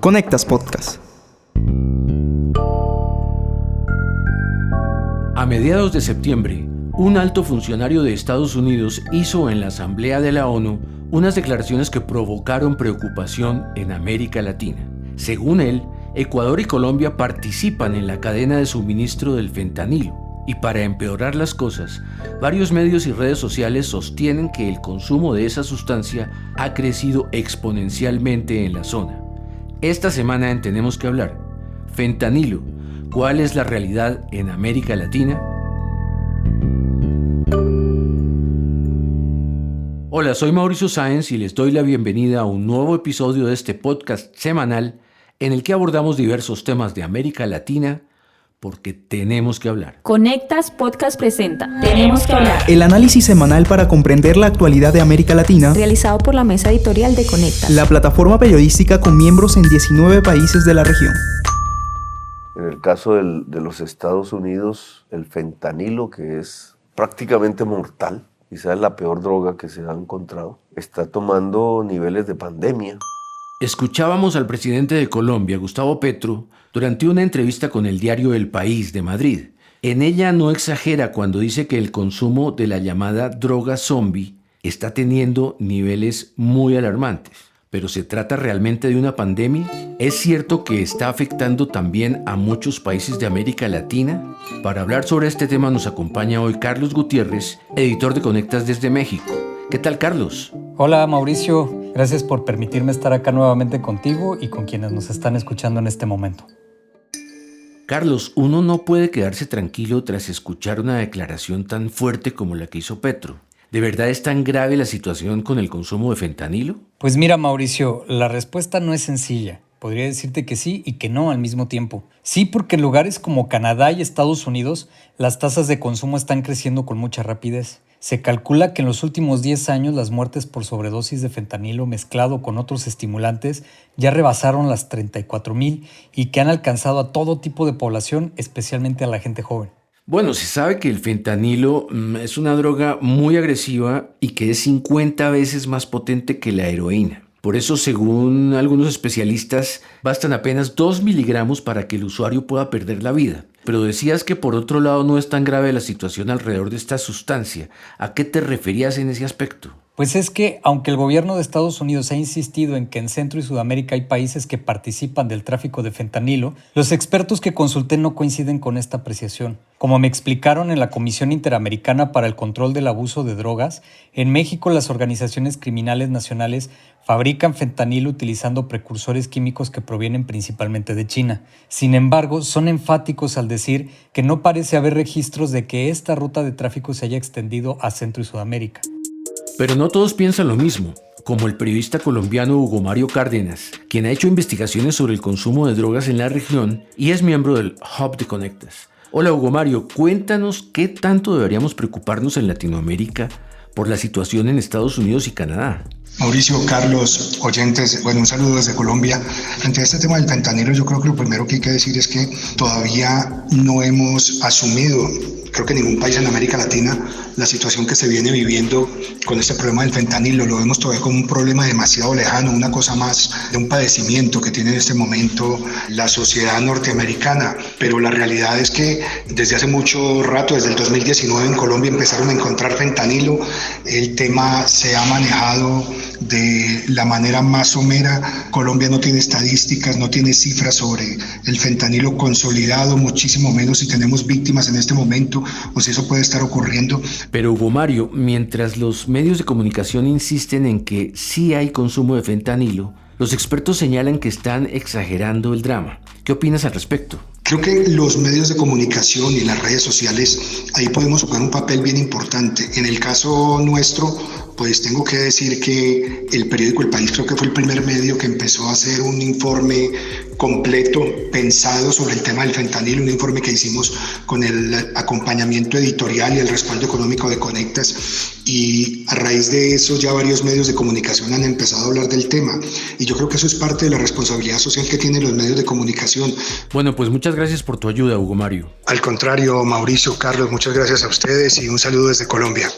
Conectas Podcast. A mediados de septiembre, un alto funcionario de Estados Unidos hizo en la Asamblea de la ONU unas declaraciones que provocaron preocupación en América Latina. Según él, Ecuador y Colombia participan en la cadena de suministro del fentanilo. Y para empeorar las cosas, varios medios y redes sociales sostienen que el consumo de esa sustancia ha crecido exponencialmente en la zona. Esta semana en Tenemos que hablar. Fentanilo, ¿cuál es la realidad en América Latina? Hola, soy Mauricio Sáenz y les doy la bienvenida a un nuevo episodio de este podcast semanal en el que abordamos diversos temas de América Latina, porque tenemos que hablar. Conectas Podcast presenta Tenemos que hablar. El análisis semanal para comprender la actualidad de América Latina, Realizado por la mesa editorial de Conectas, la plataforma periodística con miembros en 19 países de la región. En el caso de los Estados Unidos, el fentanilo, que es prácticamente mortal, quizás la peor droga que se ha encontrado, está tomando niveles de pandemia. Escuchábamos al presidente de Colombia, Gustavo Petro, durante una entrevista con el diario El País de Madrid. En ella no exagera cuando dice que el consumo de la llamada droga zombie está teniendo niveles muy alarmantes. ¿Pero se trata realmente de una pandemia? ¿Es cierto que está afectando también a muchos países de América Latina? Para hablar sobre este tema nos acompaña hoy Carlos Gutiérrez, editor de Conectas desde México. ¿Qué tal, Carlos? Hola, Mauricio. Gracias por permitirme estar acá nuevamente contigo y con quienes nos están escuchando en este momento. Carlos, uno no puede quedarse tranquilo tras escuchar una declaración tan fuerte como la que hizo Petro. ¿De verdad es tan grave la situación con el consumo de fentanilo? Pues mira, Mauricio, la respuesta no es sencilla. Podría decirte que sí y que no al mismo tiempo. Sí, porque en lugares como Canadá y Estados Unidos, las tasas de consumo están creciendo con mucha rapidez. Se calcula que en los últimos 10 años las muertes por sobredosis de fentanilo mezclado con otros estimulantes ya rebasaron las 34,000 y que han alcanzado a todo tipo de población, especialmente a la gente joven. Bueno, se sabe que el fentanilo es una droga muy agresiva y que es 50 veces más potente que la heroína. Por eso, según algunos especialistas, bastan apenas 2 miligramos para que el usuario pueda perder la vida. Pero decías que por otro lado no es tan grave la situación alrededor de esta sustancia. ¿A qué te referías en ese aspecto? Pues es que, aunque el gobierno de Estados Unidos ha insistido en que en Centro y Sudamérica hay países que participan del tráfico de fentanilo, los expertos que consulté no coinciden con esta apreciación. Como me explicaron en la Comisión Interamericana para el Control del Abuso de Drogas, en México las organizaciones criminales nacionales fabrican fentanilo utilizando precursores químicos que provienen principalmente de China. Sin embargo, son enfáticos al decir que no parece haber registros de que esta ruta de tráfico se haya extendido a Centro y Sudamérica. Pero no todos piensan lo mismo, como el periodista colombiano Hugo Mario Cárdenas, quien ha hecho investigaciones sobre el consumo de drogas en la región y es miembro del Hub de Conectas. Hola Hugo Mario, cuéntanos qué tanto deberíamos preocuparnos en Latinoamérica por la situación en Estados Unidos y Canadá. Mauricio, Carlos, oyentes, un saludo desde Colombia. Ante este tema del fentanilo, yo creo que lo primero que hay que decir es que todavía no hemos asumido, creo que ningún país en América Latina, la situación que se viene viviendo con este problema del fentanilo. Lo vemos todavía como un problema demasiado lejano, una cosa más de un padecimiento que tiene en este momento la sociedad norteamericana. Pero la realidad es que desde hace mucho rato, desde el 2019 en Colombia empezaron a encontrar fentanilo. El tema se ha manejado de la manera más somera. Colombia no tiene estadísticas, no tiene cifras sobre el fentanilo consolidado, muchísimo menos si tenemos víctimas en este momento o si eso puede estar ocurriendo. Pero Hugo Mario, mientras los medios de comunicación insisten en que sí hay consumo de fentanilo, los expertos señalan que están exagerando el drama. ¿Qué opinas al respecto? Creo que los medios de comunicación y las redes sociales ahí podemos jugar un papel bien importante. En el caso nuestro, pues tengo que decir que el periódico El País creo que fue el primer medio que empezó a hacer un informe completo pensado sobre el tema del fentanilo, un informe que hicimos con el acompañamiento editorial y el respaldo económico de Conectas, y a raíz de eso ya varios medios de comunicación han empezado a hablar del tema, y yo creo que eso es parte de la responsabilidad social que tienen los medios de comunicación. Bueno, pues muchas gracias por tu ayuda, Hugo Mario. Al contrario, Mauricio, Carlos, muchas gracias a ustedes y un saludo desde Colombia.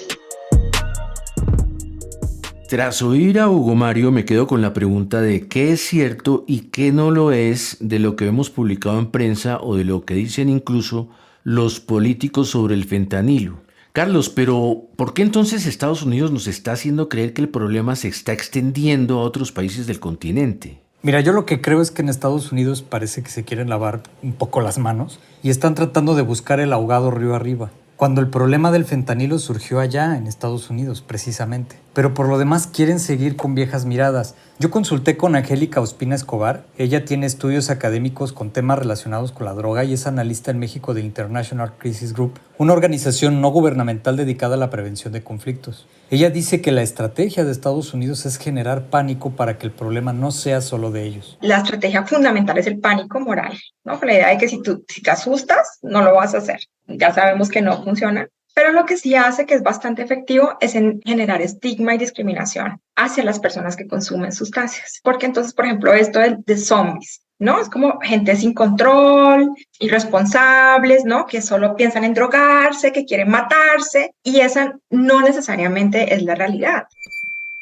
Tras oír a Hugo Mario, me quedo con la pregunta de qué es cierto y qué no lo es de lo que hemos publicado en prensa o de lo que dicen incluso los políticos sobre el fentanilo. Carlos, pero ¿por qué entonces Estados Unidos nos está haciendo creer que el problema se está extendiendo a otros países del continente? Mira, yo lo que creo es que en Estados Unidos parece que se quieren lavar un poco las manos y están tratando de buscar el ahogado río arriba, cuando el problema del fentanilo surgió allá en Estados Unidos, precisamente. Pero por lo demás quieren seguir con viejas miradas. Yo consulté con Angélica Ospina Escobar. Ella tiene estudios académicos con temas relacionados con la droga y es analista en México de International Crisis Group, una organización no gubernamental dedicada a la prevención de conflictos. Ella dice que la estrategia de Estados Unidos es generar pánico para que el problema no sea solo de ellos. La estrategia fundamental es el pánico moral, ¿no? Con la idea de que si te asustas, no lo vas a hacer. Ya sabemos que no funciona. Pero lo que sí hace que es bastante efectivo es en generar estigma y discriminación hacia las personas que consumen sustancias. Porque entonces, por ejemplo, esto de zombies, ¿no? Es como gente sin control, irresponsables, ¿no? Que solo piensan en drogarse, que quieren matarse, y esa no necesariamente es la realidad.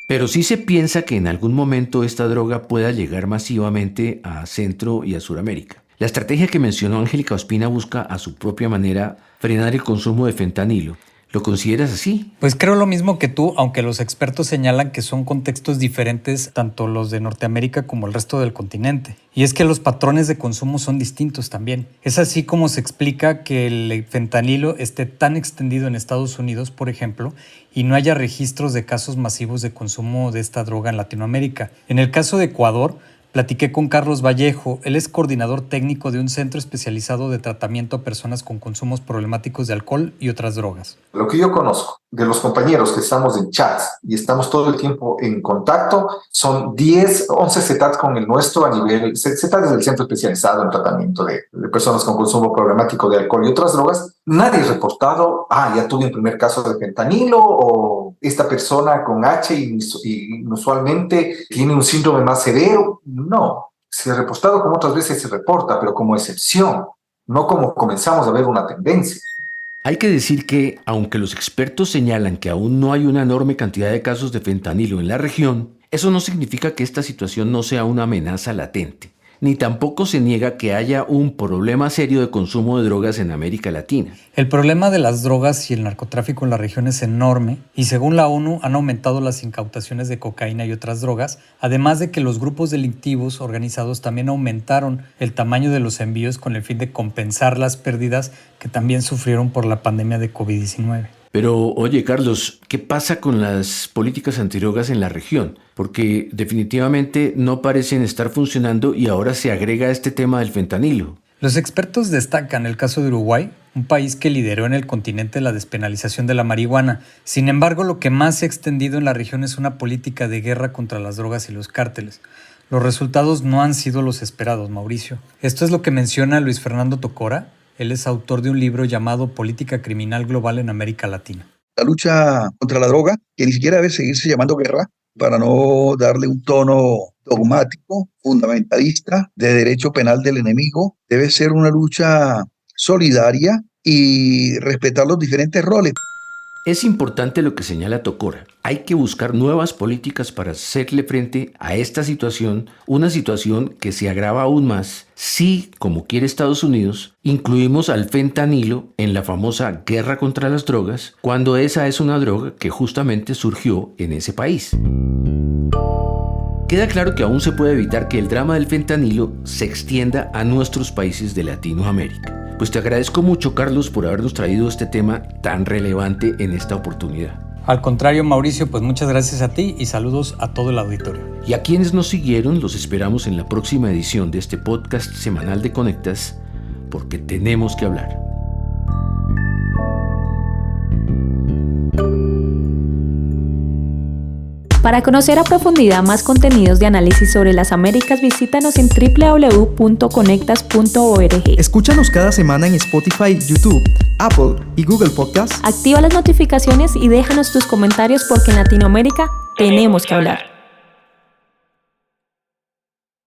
Pero sí se piensa que en algún momento esta droga pueda llegar masivamente a Centro y a Sudamérica. La estrategia que mencionó Angélica Ospina busca a su propia manera frenar el consumo de fentanilo. ¿Lo consideras así? Pues creo lo mismo que tú, aunque los expertos señalan que son contextos diferentes, tanto los de Norteamérica como el resto del continente. Y es que los patrones de consumo son distintos también. Es así como se explica que el fentanilo esté tan extendido en Estados Unidos, por ejemplo, y no haya registros de casos masivos de consumo de esta droga en Latinoamérica. En el caso de Ecuador, platiqué con Carlos Vallejo. Él es coordinador técnico de un centro especializado de tratamiento a personas con consumos problemáticos de alcohol y otras drogas. Lo que yo conozco de los compañeros que estamos en chats y estamos todo el tiempo en contacto son 10, 11 CETATs con el nuestro a nivel... CETAT es el centro especializado en tratamiento de personas con consumo problemático de alcohol y otras drogas. Nadie ha reportado, ya tuve un primer caso de fentanilo o esta persona con H inusualmente tiene un síndrome más severo. No, se ha reportado como otras veces se reporta, pero como excepción, no como comenzamos a ver una tendencia. Hay que decir que, aunque los expertos señalan que aún no hay una enorme cantidad de casos de fentanilo en la región, eso no significa que esta situación no sea una amenaza latente, ni tampoco se niega que haya un problema serio de consumo de drogas en América Latina. El problema de las drogas y el narcotráfico en la región es enorme y según la ONU han aumentado las incautaciones de cocaína y otras drogas, además de que los grupos delictivos organizados también aumentaron el tamaño de los envíos con el fin de compensar las pérdidas que también sufrieron por la pandemia de COVID-19. Pero, oye, Carlos, ¿qué pasa con las políticas antidrogas en la región? Porque definitivamente no parecen estar funcionando y ahora se agrega este tema del fentanilo. Los expertos destacan el caso de Uruguay, un país que lideró en el continente la despenalización de la marihuana. Sin embargo, lo que más se ha extendido en la región es una política de guerra contra las drogas y los cárteles. Los resultados no han sido los esperados, Mauricio. Esto es lo que menciona Luis Fernando Tocora. Él es autor de un libro llamado Política Criminal Global en América Latina. La lucha contra la droga, que ni siquiera debe seguirse llamando guerra, para no darle un tono dogmático, fundamentalista, de derecho penal del enemigo, debe ser una lucha solidaria y respetar los diferentes roles. Es importante lo que señala Tocora. Hay que buscar nuevas políticas para hacerle frente a esta situación, una situación que se agrava aún más si, como quiere Estados Unidos, incluimos al fentanilo en la famosa guerra contra las drogas, cuando esa es una droga que justamente surgió en ese país. Queda claro que aún se puede evitar que el drama del fentanilo se extienda a nuestros países de Latinoamérica. Pues te agradezco mucho, Carlos, por habernos traído este tema tan relevante en esta oportunidad. Al contrario, Mauricio, pues muchas gracias a ti y saludos a todo el auditorio. Y a quienes nos siguieron, los esperamos en la próxima edición de este podcast semanal de Conectas, porque tenemos que hablar. Para conocer a profundidad más contenidos de análisis sobre las Américas, visítanos en www.conectas.org. Escúchanos cada semana en Spotify, YouTube, Apple y Google Podcasts. Activa las notificaciones y déjanos tus comentarios porque en Latinoamérica tenemos que hablar.